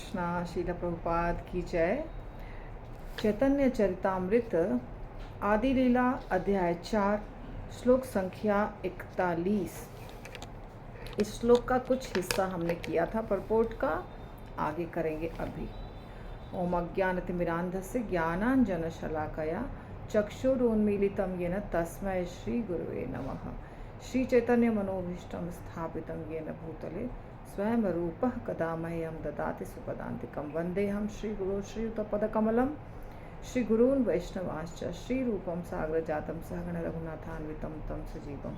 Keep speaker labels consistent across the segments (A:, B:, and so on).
A: कृष्णा। श्रील प्रभुपाद की जय। चैतन्य चरितामृत आदि लीला अध्याय 4 श्लोक संख्या 41। इस श्लोक का कुछ हिस्सा हमने किया था, परपोर्ट का आगे करेंगे अभी। ओम अज्ञानतिमिरान्धस्य ज्ञानाञ्जनशलाकया चक्षुरुन्मीलितं येन तस्मै श्री गुरुवे नमः। श्री चैतन्य मनोभीष्टं स्थापितं येन भूतले स्वयं रूपः कदा मह्यं ददाति सुपदान्तिकं। वन्देऽहं श्रीगुरो श्रीयुतपदकमलं श्रीगुरून् वैष्णवांश्च श्रीरूपं साग्रजातं सहगण रघुनाथान्वितं तं सजीवं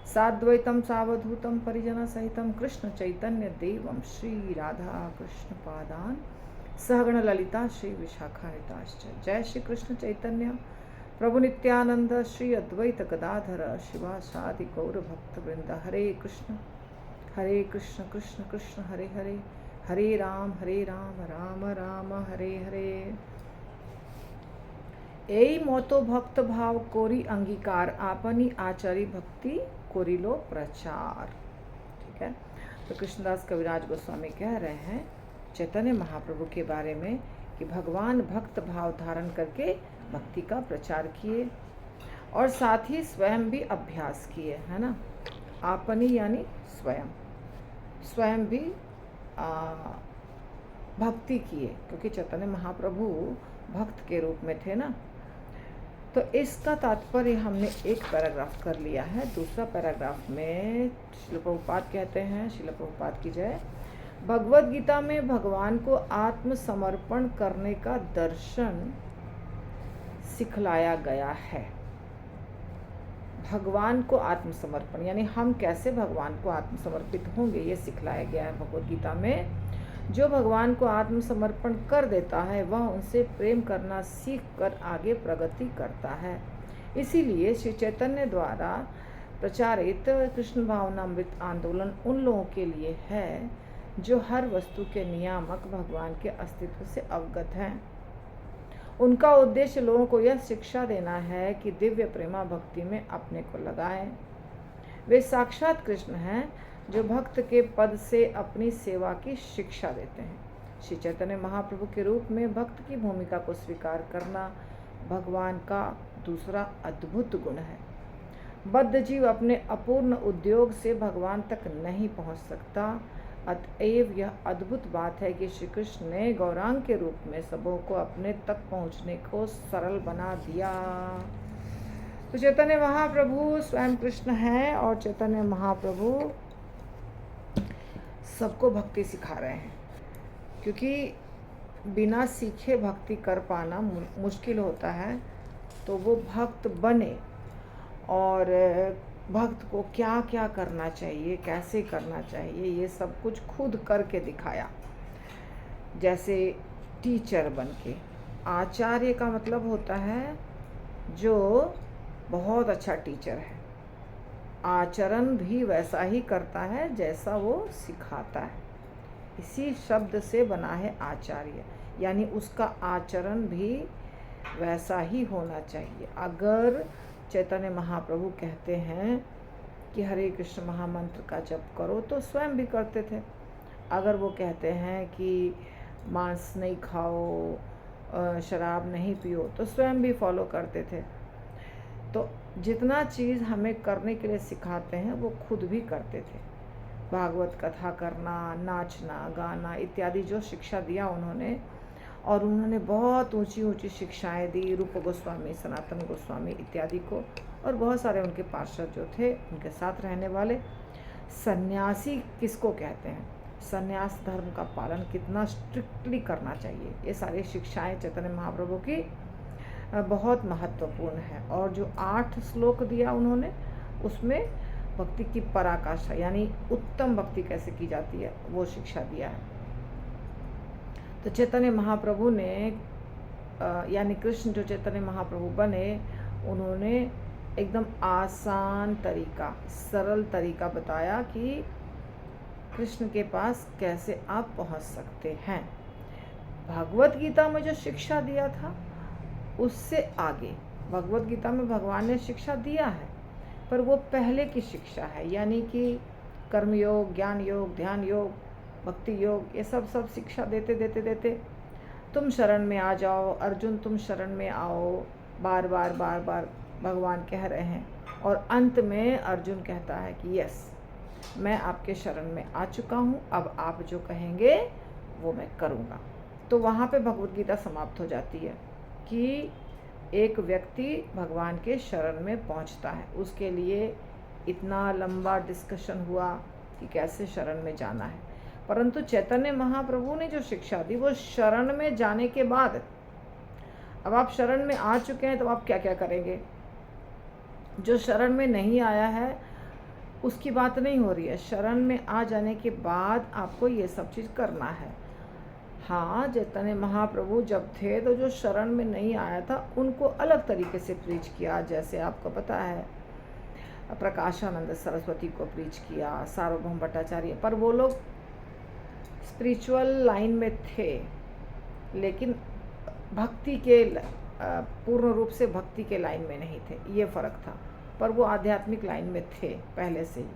A: साद्वैतं सावधूतं परिजनसहितं कृष्ण चैतन्य देवं श्री राधा कृष्ण पादान् सहगण ललिता श्री विशाखान्विताश्च। जय श्री कृष्ण चैतन्य प्रभु नित्यानंद श्री अद्वैत गदाधर शिवासादि गौर भक्त वृंद। हरे कृष्ण कृष्ण कृष्ण हरे हरे, हरे राम राम राम हरे हरे। এই মতো ভক্ত भाव कोरी अंगीकार आपनी आचारी भक्ति कोरिलो प्रचार। ठीक है, तो कृष्णदास कविराज गोस्वामी कह रहे हैं चैतन्य महाप्रभु के बारे में कि भगवान भक्त भाव धारण करके भक्ति का प्रचार किए और साथ ही स्वयं भी अभ्यास किए, है ना। आपनी यानी स्वयं भी भक्ति किए, क्योंकि चैतन्य महाप्रभु भक्त के रूप में थे ना। तो इसका तात्पर्य हमने एक पैराग्राफ कर लिया है। दूसरा पैराग्राफ में श्रील प्रभुपाद कहते हैं, श्रील प्रभुपाद की जय, भगवद गीता में भगवान को आत्मसमर्पण करने का दर्शन सिखलाया गया है। भगवान को आत्मसमर्पण यानी हम कैसे भगवान को आत्मसमर्पित होंगे, ये सिखलाया गया है भगवद गीता में। जो भगवान को आत्मसमर्पण कर देता है वह उनसे प्रेम करना सीख कर आगे प्रगति करता है। इसीलिए श्री चैतन्य द्वारा प्रचारित कृष्ण भावनामृत आंदोलन उन लोगों के लिए है जो हर वस्तु के नियामक भगवान के अस्तित्व से अवगत हैं। उनका उद्देश्य लोगों को यह शिक्षा देना है कि दिव्य प्रेमा भक्ति में अपने को लगाएं। वे साक्षात कृष्ण हैं जो भक्त के पद से अपनी सेवा की शिक्षा देते हैं। श्री चैतन्य महाप्रभु के रूप में भक्त की भूमिका को स्वीकार करना भगवान का दूसरा अद्भुत गुण है। बद्ध जीव अपने अपूर्ण उद्योग से भगवान तक नहीं पहुंच सकता। अतएव यह अद्भुत बात है कि श्री कृष्ण ने गौरांग के रूप में सबों को अपने तक पहुंचने को सरल बना दिया। तो चैतन्य महाप्रभु स्वयं कृष्ण हैं और चैतन्य महाप्रभु सबको भक्ति सिखा रहे हैं, क्योंकि बिना सीखे भक्ति कर पाना मुश्किल होता है। तो वो भक्त बने और भक्त को क्या क्या करना चाहिए, कैसे करना चाहिए, ये सब कुछ खुद करके दिखाया। जैसे टीचर बन के, आचार्य का मतलब होता है जो बहुत अच्छा टीचर है, आचरण भी वैसा ही करता है जैसा वो सिखाता है। इसी शब्द से बना है आचार्य, यानी उसका आचरण भी वैसा ही होना चाहिए। अगर चैतन्य महाप्रभु कहते हैं कि हरे कृष्ण महामंत्र का जप करो तो स्वयं भी करते थे। अगर वो कहते हैं कि मांस नहीं खाओ, शराब नहीं पियो, तो स्वयं भी फॉलो करते थे। तो जितना चीज़ हमें करने के लिए सिखाते हैं वो खुद भी करते थे। भागवत कथा करना, नाचना, गाना इत्यादि जो शिक्षा दिया उन्होंने, और उन्होंने बहुत ऊंची ऊंची शिक्षाएं दी रूप गोस्वामी, सनातन गोस्वामी इत्यादि को, और बहुत सारे उनके पार्षद जो थे उनके साथ रहने वाले। सन्यासी किसको कहते हैं, सन्यास धर्म का पालन कितना स्ट्रिक्टली करना चाहिए, ये सारी शिक्षाएं चैतन्य महाप्रभु की बहुत महत्वपूर्ण है। और जो 8 श्लोक दिया उन्होंने, उसमें भक्ति की पराकाष्ठा यानी उत्तम भक्ति कैसे की जाती है वो शिक्षा दिया है। तो चैतन्य महाप्रभु ने यानी कृष्ण जो चैतन्य महाप्रभु बने, उन्होंने एकदम आसान तरीका, सरल तरीका बताया कि कृष्ण के पास कैसे आप पहुंच सकते हैं। भगवद गीता में जो शिक्षा दिया था उससे आगे भगवद गीता में भगवान ने शिक्षा दिया है, पर वो पहले की शिक्षा है, यानी कि कर्मयोग, ज्ञान योग, ध्यान योग, भक्ति योग, ये सब सब शिक्षा देते देते देते तुम शरण में आ जाओ अर्जुन, तुम शरण में आओ, बार बार बार बार भगवान कह रहे हैं। और अंत में अर्जुन कहता है कि यस, मैं आपके शरण में आ चुका हूँ, अब आप जो कहेंगे वो मैं करूँगा। तो वहाँ पे भगवद गीता समाप्त हो जाती है कि एक व्यक्ति भगवान के शरण में पहुँचता है। उसके लिए इतना लंबा डिस्कशन हुआ कि कैसे शरण में जाना है, परंतु चैतन्य महाप्रभु ने जो शिक्षा दी वो शरण में जाने के बाद, अब आप शरण में आ चुके हैं तो आप क्या क्या करेंगे। जो शरण में नहीं आया है उसकी बात नहीं हो रही है, शरण में आ जाने के बाद आपको ये सब चीज़ करना है। हाँ, चैतन्य महाप्रभु जब थे तो जो शरण में नहीं आया था उनको अलग तरीके से प्रीच किया। जैसे आपको पता है प्रकाशानंद सरस्वती को प्रीच किया, सार्वभौम भट्टाचार्य, पर वो लोग स्पिरिचुअल लाइन में थे लेकिन भक्ति के पूर्ण रूप से भक्ति के लाइन में नहीं थे, ये फ़र्क था। पर वो आध्यात्मिक लाइन में थे पहले से ही।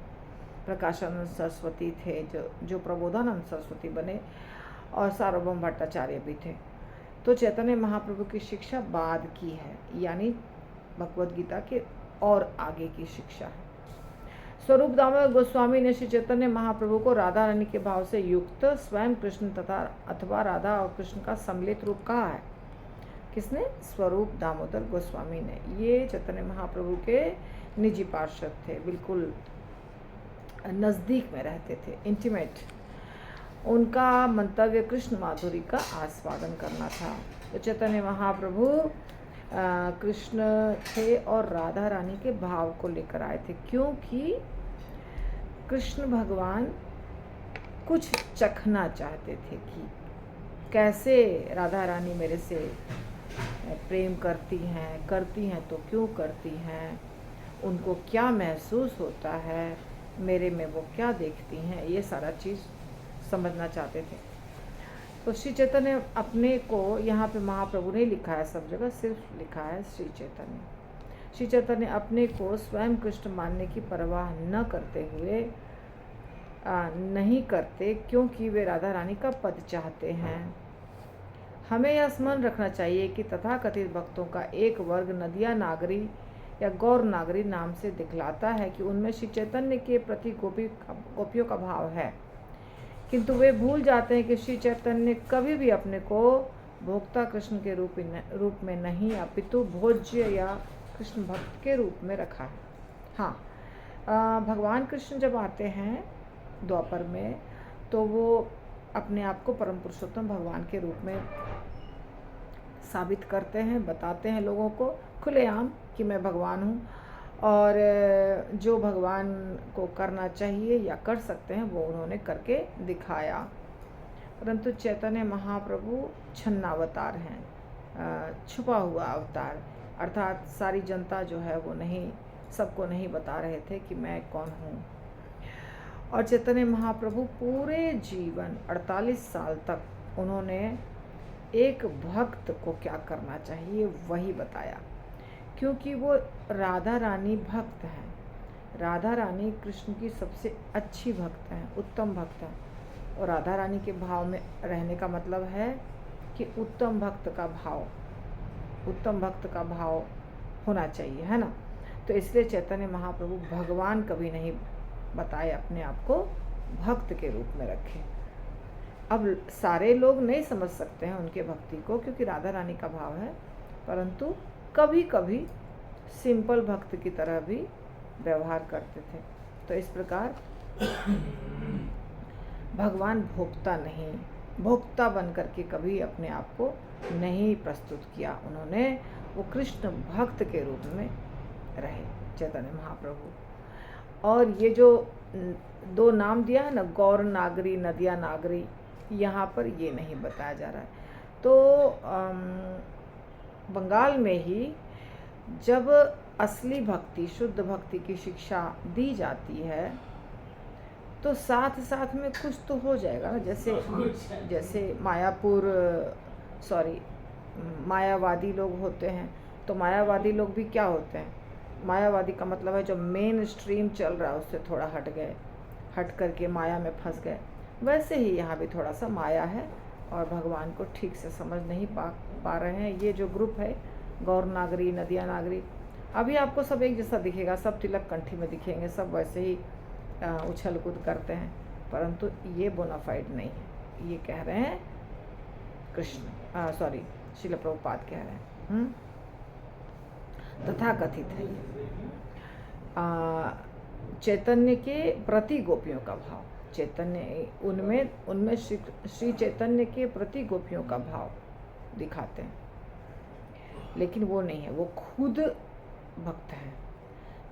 A: प्रकाशानंद सरस्वती थे जो प्रबोधानंद सरस्वती बने, और सार्वभौम भट्टाचार्य भी थे। तो चैतन्य महाप्रभु की शिक्षा बाद की है, यानी भगवद गीता के और आगे की शिक्षा है। स्वरूप दामोदर गोस्वामी ने श्री चैतन्य महाप्रभु को राधा रानी के भाव से युक्त स्वयं कृष्ण तथा अथवा राधा और कृष्ण का सम्मिलित रूप कहा है। किसने? स्वरूप दामोदर गोस्वामी ने। ये चैतन्य महाप्रभु के निजी पार्षद थे, बिल्कुल नज़दीक में रहते थे, इंटीमेट। उनका मंतव्य कृष्ण माधुरी का आस्वादन करना था। तो चैतन्य महाप्रभु कृष्ण थे और राधा रानी के भाव को लेकर आए थे, क्योंकि कृष्ण भगवान कुछ चखना चाहते थे कि कैसे राधा रानी मेरे से प्रेम करती हैं तो क्यों करती हैं, उनको क्या महसूस होता है, मेरे में वो क्या देखती हैं, ये सारा चीज़ समझना चाहते थे। तो श्री चैतन्य अपने को, यहाँ पे महाप्रभु ने लिखा है सब जगह, सिर्फ लिखा है श्री चैतन्य। श्री चैतन्य अपने को स्वयं कृष्ण मानने की परवाह न करते हुए नहीं करते, क्योंकि वे राधा रानी का पद चाहते हैं। हमें यह स्मरण रखना चाहिए कि तथाकथित भक्तों का एक वर्ग नदिया नागरी या गौर नागरी नाम से दिखलाता है कि उनमें श्री चैतन्य के प्रति गोपियों का भाव है, किंतु वे भूल जाते हैं कि श्री चैतन्य ने कभी भी अपने को भोक्ता कृष्ण के रूप में नहीं, अपितु भोज्य या कृष्ण भक्त के रूप में रखा है। हाँ, भगवान कृष्ण जब आते हैं द्वापर में तो वो अपने आप को परम पुरुषोत्तम भगवान के रूप में साबित करते हैं, बताते हैं लोगों को खुलेआम कि मैं भगवान हूँ, और जो भगवान को करना चाहिए या कर सकते हैं वो उन्होंने करके दिखाया। परंतु चैतन्य महाप्रभु छन्नावतार हैं, छुपा हुआ अवतार, अर्थात सारी जनता जो है वो नहीं, सबको नहीं बता रहे थे कि मैं कौन हूँ। और चैतन्य महाप्रभु पूरे जीवन 48 साल तक उन्होंने एक भक्त को क्या करना चाहिए वही बताया, क्योंकि वो राधा रानी भक्त हैं। राधा रानी कृष्ण की सबसे अच्छी भक्त हैं, उत्तम भक्त हैं, और राधा रानी के भाव में रहने का मतलब है कि उत्तम भक्त का भाव होना चाहिए, है ना। तो इसलिए चैतन्य महाप्रभु भगवान कभी नहीं बताए, अपने आप को भक्त के रूप में रखे। अब सारे लोग नहीं समझ सकते हैं उनके भक्ति को, क्योंकि राधा रानी का भाव है, परंतु कभी कभी सिंपल भक्त की तरह भी व्यवहार करते थे। तो इस प्रकार भगवान भोक्ता बन करके कभी अपने आप को नहीं प्रस्तुत किया उन्होंने, वो कृष्ण भक्त के रूप में रहे चैतन्य महाप्रभु। और ये जो दो नाम दिया है ना, गौर नागरी, नदिया नागरी, यहाँ पर ये नहीं बताया जा रहा है। तो बंगाल में ही जब असली भक्ति, शुद्ध भक्ति की शिक्षा दी जाती है तो साथ साथ में कुछ तो हो जाएगा ना, जैसे मायावादी लोग होते हैं। तो मायावादी लोग भी क्या होते हैं, मायावादी का मतलब है जो मेन स्ट्रीम चल रहा है उससे थोड़ा हट करके माया में फंस गए। वैसे ही यहाँ भी थोड़ा सा माया है और भगवान को ठीक से समझ नहीं पा रहे हैं। ये जो ग्रुप है गौर नागरी, नदिया नागरी, अभी आपको सब एक जैसा दिखेगा, सब तिलक कंठी में दिखेंगे, सब वैसे ही उछल कूद करते हैं, परंतु ये बोनाफाइड नहीं है। ये कह रहे हैं कृष्ण, सॉरी श्रील प्रभुपाद कह रहे हैं। तथा कथित है ये चैतन्य के प्रति गोपियों का भाव, चैतन्य उनमें श्री चैतन्य के प्रति गोपियों का भाव दिखाते हैं, लेकिन वो नहीं है, वो खुद भक्त हैं।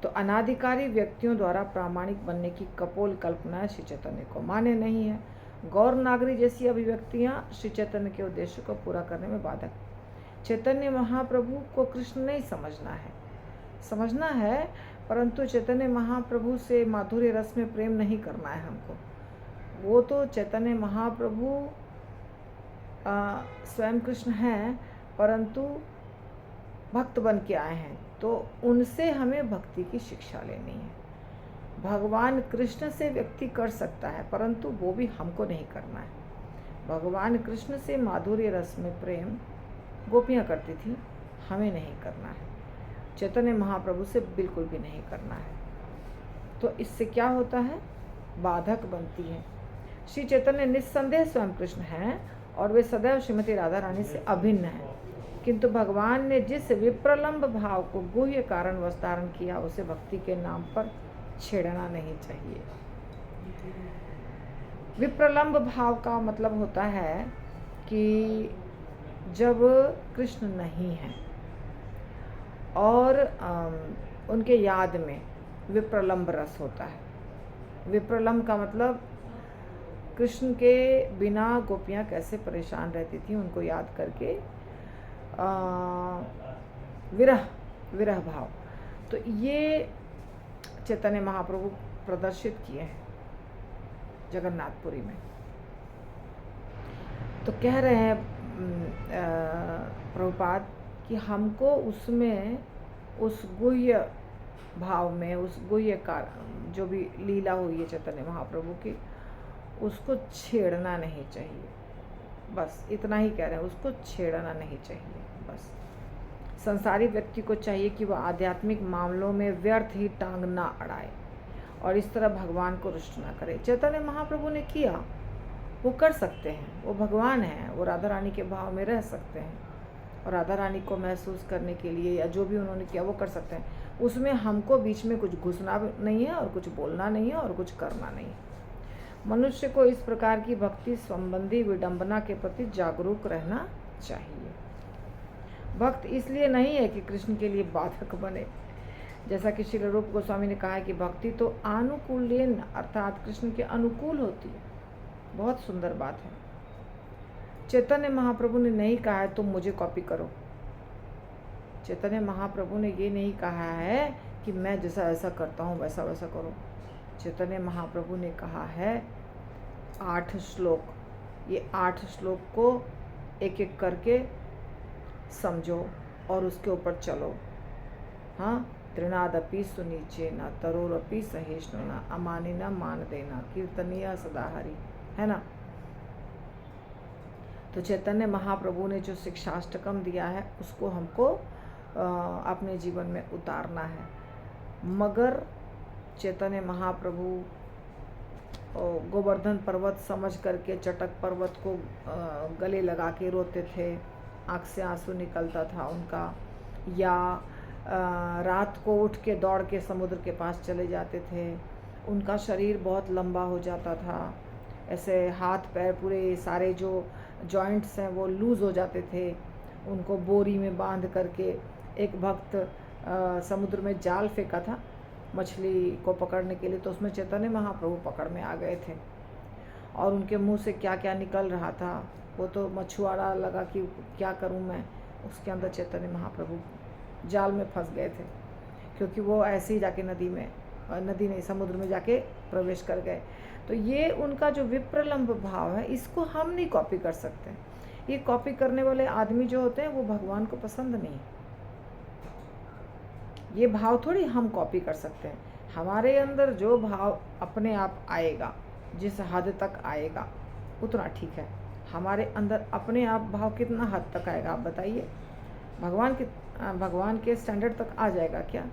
A: तो अनाधिकारी व्यक्तियों द्वारा प्रामाणिक बनने की कपोल कल्पना श्री चैतन्य को मान्य नहीं है। गौर नागरी जैसी अभिव्यक्तियां श्री चैतन्य के उद्देश्य को पूरा करने में बाधक। चैतन्य महाप्रभु को कृष्ण नहीं समझना है, परंतु चैतन्य महाप्रभु से माधुर्य रस में प्रेम नहीं करना है हमको। वो तो चैतन्य महाप्रभु स्वयं कृष्ण हैं, परंतु भक्त बन के आए हैं, तो उनसे हमें भक्ति की शिक्षा लेनी है। भगवान कृष्ण से व्यक्ति कर सकता है, परंतु वो भी हमको नहीं करना है। भगवान कृष्ण से माधुर्य रस में प्रेम गोपियाँ करती थी, हमें नहीं करना है। चैतन्य महाप्रभु से बिल्कुल भी नहीं करना है। तो इससे क्या होता है, बाधक बनती है। श्री चैतन्य निस्संदेह स्वयं कृष्ण हैं और वे सदैव श्रीमती राधा रानी से अभिन्न हैं, किंतु भगवान ने जिस विप्रलंब भाव को गुह्य कारणवश धारण किया, उसे भक्ति के नाम पर छेड़ना नहीं चाहिए। विप्रलंब भाव का मतलब होता है कि जब कृष्ण नहीं है और उनके याद में विप्रलंब रस होता है। विप्रलंब का मतलब कृष्ण के बिना गोपियाँ कैसे परेशान रहती थी, उनको याद करके विरह भाव। तो ये चैतन्य महाप्रभु प्रदर्शित किए हैं जगन्नाथपुरी में। तो कह रहे हैं प्रभुपाद कि हमको उसमें, उस गुह्य भाव में, उस गुह्य का जो भी लीला हुई है चैतन्य महाप्रभु की, उसको छेड़ना नहीं चाहिए। बस इतना ही कह रहे हैं, उसको छेड़ना नहीं चाहिए। बस संसारी व्यक्ति को चाहिए कि वह आध्यात्मिक मामलों में व्यर्थ ही टांग ना अड़ाए और इस तरह भगवान को रुष्ट ना करे। चैतन्य महाप्रभु ने किया, वो कर सकते हैं, वो भगवान हैं, वो राधा रानी के भाव में रह सकते हैं और राधा रानी को महसूस करने के लिए या जो भी उन्होंने किया वो कर सकते हैं। उसमें हमको बीच में कुछ घुसना नहीं है और कुछ बोलना नहीं है और कुछ करना नहीं है। मनुष्य को इस प्रकार की भक्ति संबंधी विडंबना के प्रति जागरूक रहना चाहिए। भक्त इसलिए नहीं है कि कृष्ण के लिए बाधक बने, जैसा कि श्री रूप गोस्वामी ने कहा है कि भक्ति तो आनुकूल्यन अर्थात कृष्ण के अनुकूल होती है। बहुत सुंदर बात है। चैतन्य महाप्रभु ने नहीं कहा है तुम मुझे कॉपी करो। चैतन्य महाप्रभु ने ये नहीं कहा है कि मैं जैसा ऐसा करता हूँ वैसा वैसा करो। चैतन्य महाप्रभु ने कहा है 8 श्लोक, ये 8 श्लोक को एक एक करके समझो और उसके ऊपर चलो। हाँ, तृणादपि सुनीचे न तरोरपि सहिष्णु न अमानी न मान देना कीर्तनीय सदा हरि, है ना। तो चैतन्य महाप्रभु ने जो शिक्षाष्टकम दिया है उसको हमको अपने जीवन में उतारना है। मगर चैतन्य महाप्रभु गोवर्धन पर्वत समझ करके चटक पर्वत को गले लगा के रोते थे, आँख से आंसू निकलता था उनका, या रात को उठ के दौड़ के समुद्र के पास चले जाते थे। उनका शरीर बहुत लंबा हो जाता था, ऐसे हाथ पैर पूरे सारे जो जॉइंट्स हैं वो लूज़ हो जाते थे। उनको बोरी में बांध करके एक भक्त समुद्र में जाल फेंका था मछली को पकड़ने के लिए, तो उसमें चैतन्य महाप्रभु पकड़ में आ गए थे और उनके मुंह से क्या क्या निकल रहा था वो तो मछुआरा लगा कि क्या करूं मैं। उसके अंदर चैतन्य महाप्रभु जाल में फंस गए थे, क्योंकि वो ऐसे ही जाके नदी नहीं समुद्र में जाके प्रवेश कर गए। तो ये उनका जो विप्रलंब भाव है इसको हम नहीं कॉपी कर सकते। ये कॉपी करने वाले आदमी जो होते हैं वो भगवान को पसंद नहीं। ये भाव थोड़ी हम कॉपी कर सकते हैं। हमारे अंदर जो भाव अपने आप आएगा जिस हद तक आएगा उतना ठीक है। हमारे अंदर अपने आप भाव कितना हद तक आएगा आप बताइए। भगवान के स्टैंडर्ड तक आ जाएगा क्या?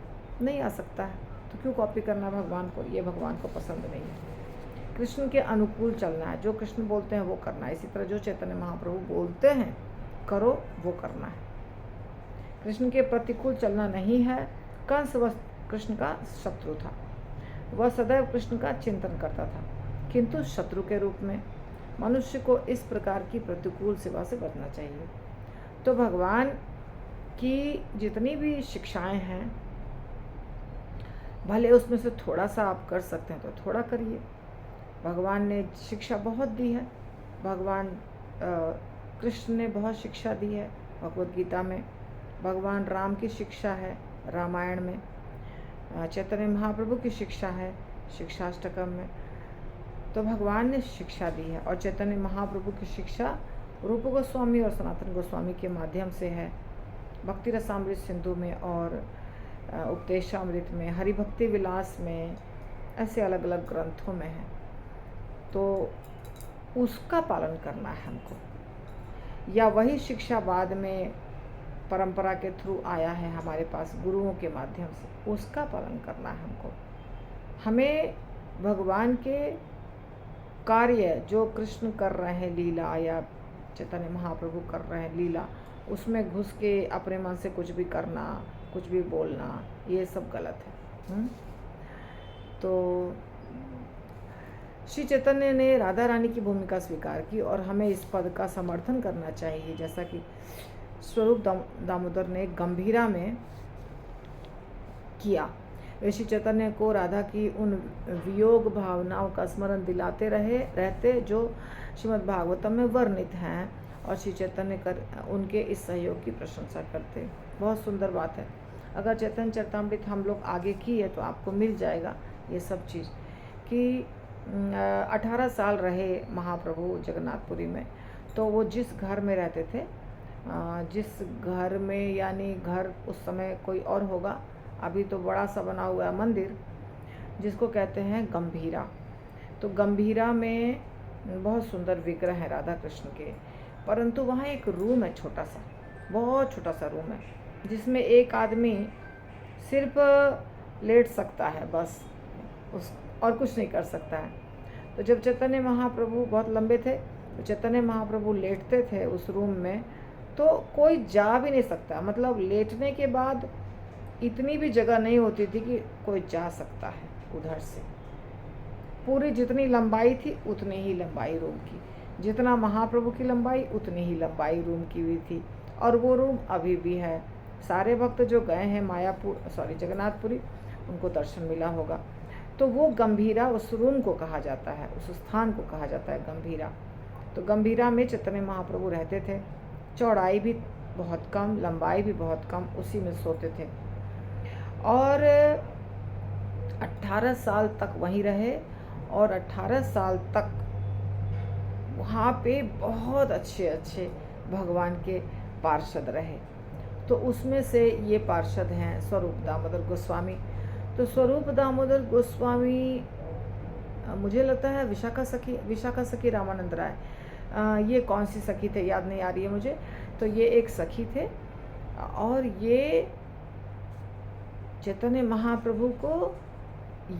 A: नहीं आ सकता है। तो क्यों कॉपी करना भगवान को? ये भगवान को पसंद नहीं है। कृष्ण के अनुकूल चलना है, जो कृष्ण बोलते हैं वो करना है। इसी तरह जो चैतन्य महाप्रभु बोलते हैं करो वो करना है। कृष्ण के प्रतिकूल चलना नहीं है। कंस वह कृष्ण का शत्रु था, वह सदैव कृष्ण का चिंतन करता था, किंतु शत्रु के रूप में। मनुष्य को इस प्रकार की प्रतिकूल सेवा से बचना चाहिए। तो भगवान की जितनी भी शिक्षाएं हैं, भले उसमें से थोड़ा सा आप कर सकते हैं तो थोड़ा करिए। भगवान ने शिक्षा बहुत दी है, भगवान कृष्ण ने बहुत शिक्षा दी है भगवद गीता में। भगवान राम की शिक्षा है रामायण में, चैतन्य महाप्रभु की शिक्षा है शिक्षाष्टकम में। तो भगवान ने शिक्षा दी है, और चैतन्य महाप्रभु की शिक्षा रूप गोस्वामी और सनातन गोस्वामी के माध्यम से है। भक्ति रसामृत सिंधु में और उपदेशामृत में, हरिभक्ति विलास में, ऐसे अलग अलग ग्रंथों में है। तो उसका पालन करना है हमको, या वही शिक्षा बाद में परंपरा के थ्रू आया है हमारे पास गुरुओं के माध्यम से, उसका पालन करना है हमको। हमें भगवान के कार्य जो कृष्ण कर रहे हैं लीला, या चैतन्य महाप्रभु कर रहे हैं लीला, उसमें घुस के अपने मन से कुछ भी करना, कुछ भी बोलना, ये सब गलत है। तो श्री चैतन्य ने राधा रानी की भूमिका स्वीकार की, और हमें इस पद का समर्थन करना चाहिए, जैसा कि स्वरूप दामोदर ने गंभीरा में किया। श्री चैतन्य को राधा की उन वियोग भावनाओं का स्मरण दिलाते रहते जो श्रीमद् भागवतम में वर्णित हैं, और श्री चैतन्य उनके इस सहयोग की प्रशंसा करते। बहुत सुंदर बात है। अगर चैतन्य चरितामृत हम लोग आगे की है तो आपको मिल जाएगा ये सब चीज़, कि 18 साल रहे महाप्रभु जगन्नाथपुरी में। तो वो जिस घर में रहते थे, जिस घर में, यानी घर उस समय कोई और होगा, अभी तो बड़ा सा बना हुआ है मंदिर जिसको कहते हैं गंभीरा। तो गंभीरा में बहुत सुंदर विग्रह है राधा कृष्ण के, परंतु वहाँ एक रूम है छोटा सा, बहुत छोटा सा रूम है, जिसमें एक आदमी सिर्फ लेट सकता है बस, और कुछ नहीं कर सकता है। तो जब चैतन्य महाप्रभु बहुत लंबे थे, तो चैतन्य महाप्रभु लेटते थे उस रूम में, तो कोई जा भी नहीं सकता। मतलब लेटने के बाद इतनी भी जगह नहीं होती थी कि कोई जा सकता है उधर से। पूरी जितनी लंबाई थी उतनी ही लंबाई रूम की, जितना महाप्रभु की लंबाई उतनी ही लंबाई रूम की हुई थी, और वो रूम अभी भी है। सारे भक्त जो गए हैं जगन्नाथपुरी, उनको दर्शन मिला होगा। तो वो गंभीरा, उस रूम को कहा जाता है, उस स्थान को कहा जाता है गंभीरा। तो गंभीरा में चैतन्य महाप्रभु रहते थे। चौड़ाई भी बहुत कम, लंबाई भी बहुत कम, उसी में सोते थे। और 18 साल तक वहीं रहे, और 18 साल तक वहाँ पे बहुत अच्छे अच्छे भगवान के पार्षद रहे। तो उसमें से ये पार्षद हैं स्वरूप दामोदर गोस्वामी। तो स्वरूप दामोदर गोस्वामी, मुझे लगता है विशाखा सखी रामानंद राय, ये कौन सी सखी थे याद नहीं आ रही है मुझे। तो ये एक सखी थे, और ये चैतन्य महाप्रभु को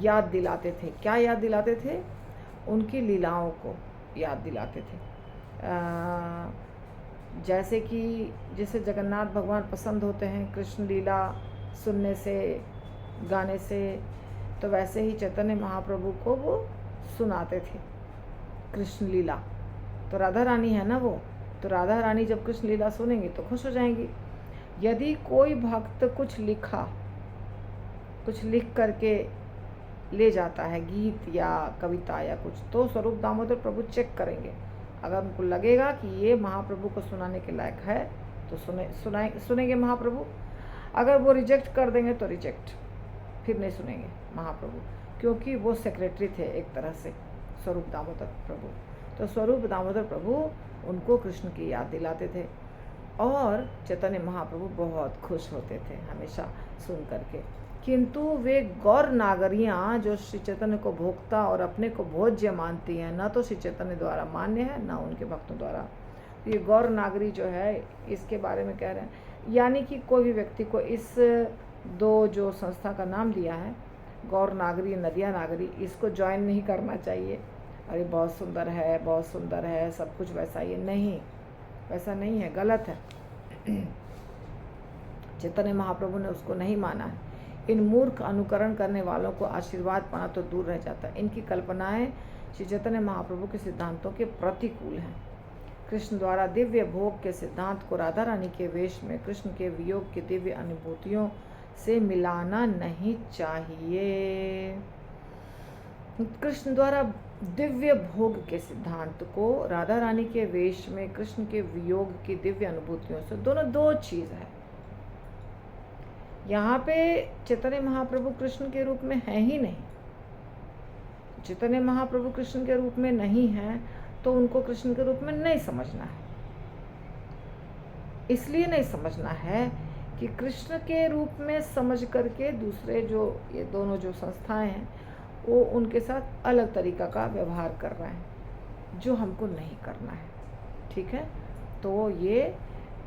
A: याद दिलाते थे। क्या याद दिलाते थे? उनकी लीलाओं को याद दिलाते थे। जैसे जगन्नाथ भगवान पसंद होते हैं कृष्ण लीला सुनने से, गाने से, तो वैसे ही चैतन्य महाप्रभु को वो सुनाते थे कृष्ण लीला। तो राधा रानी है ना वो, तो राधा रानी जब कृष्ण लीला सुनेंगी तो खुश हो जाएंगी। यदि कोई भक्त कुछ लिख करके ले जाता है, गीत या कविता या कुछ, तो स्वरूप दामोदर प्रभु चेक करेंगे। अगर उनको लगेगा कि ये महाप्रभु को सुनाने के लायक है तो सुनेंगे महाप्रभु। अगर वो रिजेक्ट कर देंगे तो रिजेक्ट, फिर नहीं सुनेंगे महाप्रभु, क्योंकि वो सेक्रेटरी थे एक तरह से स्वरूप दामोदर प्रभु। तो स्वरूप दामोदर प्रभु उनको कृष्ण की याद दिलाते थे, और चैतन्य महाप्रभु बहुत खुश होते थे हमेशा सुन करके। किंतु वे गौर नागरियाँ जो श्री चैतन्य को भोक्ता और अपने को भोज्य मानती हैं, न तो श्री चैतन्य द्वारा मान्य है न उनके भक्तों द्वारा। ये गौर नागरी जो है इसके बारे में कह रहे हैं, यानी कि कोई भी व्यक्ति को इस दो जो संस्था का नाम दिया है, गौर नागरी, नदिया नागरी, इसको ज्वाइन नहीं करना चाहिए। अरे बहुत सुंदर है, बहुत सुंदर है, सब कुछ वैसा ही नहीं, वैसा नहीं है, गलत है। चैतन्य महाप्रभु ने उसको नहीं माना है। इन मूर्ख अनुकरण करने वालों को आशीर्वाद पाना तो दूर रह जाता है। इनकी कल्पनाएं श्री चैतन्य महाप्रभु के सिद्धांतों के प्रतिकूल हैं। कृष्ण द्वारा दिव्य भोग के सिद्धांत को राधा रानी के वेश में कृष्ण के वियोग की दिव्य अनुभूतियों से मिलाना नहीं चाहिए। कृष्ण द्वारा दिव्य भोग के सिद्धांत को राधा रानी के वेश में कृष्ण के वियोग की दिव्य अनुभूतियों से, दोनों दो चीज है। यहाँ पे चैतन्य महाप्रभु कृष्ण के रूप में है ही नहीं। चैतन्य महाप्रभु कृष्ण के रूप में नहीं है तो उनको कृष्ण के रूप में नहीं समझना है। इसलिए नहीं समझना है कि कृष्ण के रूप में समझ करके दूसरे जो ये दोनों जो संस्थाएं हैं वो उनके साथ अलग तरीका का व्यवहार कर रहे हैं, जो हमको नहीं करना है। ठीक है, तो ये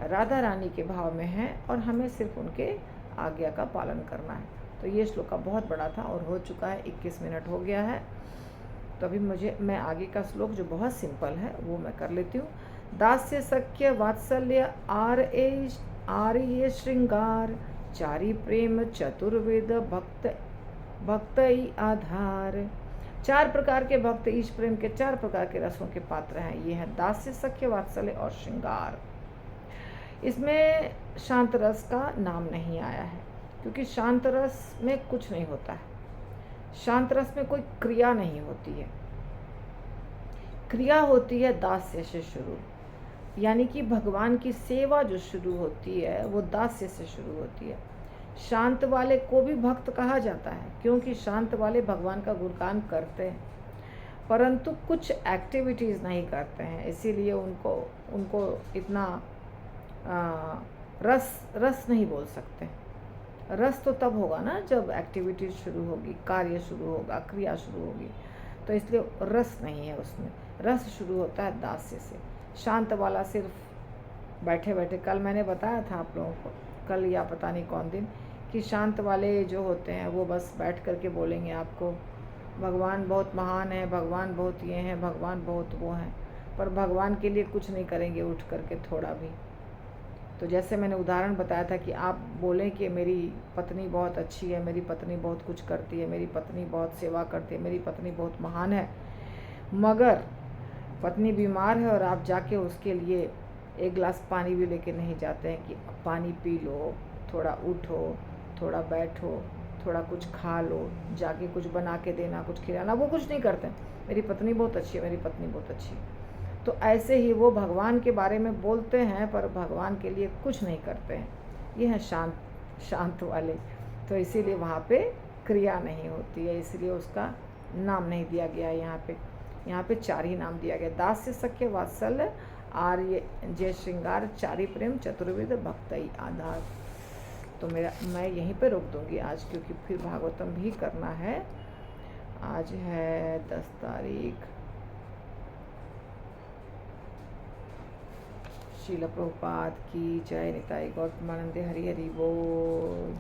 A: राधा रानी के भाव में है और हमें सिर्फ उनके आज्ञा का पालन करना है। तो ये श्लोक बहुत बड़ा था और हो चुका है, 21 मिनट हो गया है। तो अभी मैं आगे का श्लोक जो बहुत सिंपल है वो मैं कर लेती हूँ। दास्य सख्य वात्सल्य आर्य श्रृंगार, चारी प्रेम चतुर्वेद भक्त आधार। 4 प्रकार के भक्त ईश प्रेम के 4 प्रकार के रसों के पात्र हैं। ये है दास्य सख्य वात्सल्य और श्रृंगार। इसमें शांत रस का नाम नहीं आया है क्योंकि शांत रस में कुछ नहीं होता है। शांत रस में कोई क्रिया नहीं होती है। क्रिया होती है दास्य से शुरू, यानी कि भगवान की सेवा जो शुरू होती है वो दास्य से शुरू होती है। शांत वाले को भी भक्त कहा जाता है क्योंकि शांत वाले भगवान का गुणगान करते हैं परंतु कुछ एक्टिविटीज़ नहीं करते हैं, इसीलिए उनको इतना रस नहीं बोल सकते। रस तो तब होगा ना जब एक्टिविटीज शुरू होगी, कार्य शुरू होगा, क्रिया शुरू होगी, तो इसलिए रस नहीं है उसमें। रस शुरू होता है दास्य से। शांत वाला सिर्फ बैठे बैठे, कल मैंने बताया था आप लोगों को, कल या पता नहीं कौन दिन, कि शांत वाले जो होते हैं वो बस बैठ करके बोलेंगे आपको भगवान बहुत महान है, भगवान बहुत ये हैं, भगवान बहुत वो हैं, पर भगवान के लिए कुछ नहीं करेंगे उठ करके थोड़ा भी। तो जैसे मैंने उदाहरण बताया था कि आप बोलें कि मेरी पत्नी बहुत अच्छी है, मेरी पत्नी बहुत कुछ करती है, मेरी पत्नी बहुत सेवा करती है, मेरी पत्नी बहुत महान है, मगर पत्नी बीमार है और आप जाके उसके लिए 1 गिलास पानी भी लेके नहीं जाते हैं कि पानी पी लो, थोड़ा उठो, थोड़ा बैठो, थोड़ा कुछ खा लो, जाके कुछ बना के देना, कुछ खिलाना, वो कुछ नहीं करते। मेरी पत्नी बहुत अच्छी है, मेरी पत्नी बहुत अच्छी है। तो ऐसे ही वो भगवान के बारे में बोलते हैं पर भगवान के लिए कुछ नहीं करते हैं। ये हैं शांत वाले। तो इसीलिए वहाँ पे क्रिया नहीं होती है, इसलिए उसका नाम नहीं दिया गया है। यहाँ पे 4 ही नाम दिया गया, दास्य सख्य वात्सल्य आर्य जय श्रृंगार, चारी प्रेम चतुर्वेद भक्तई आधार। तो मैं यहीं पे रोक दूँगी आज, क्योंकि फिर भागवतम भी करना है। आज है 10 तारीख। श्रील प्रभुपाद की जय। निताई गौतमानंदे हरि हरि बोल।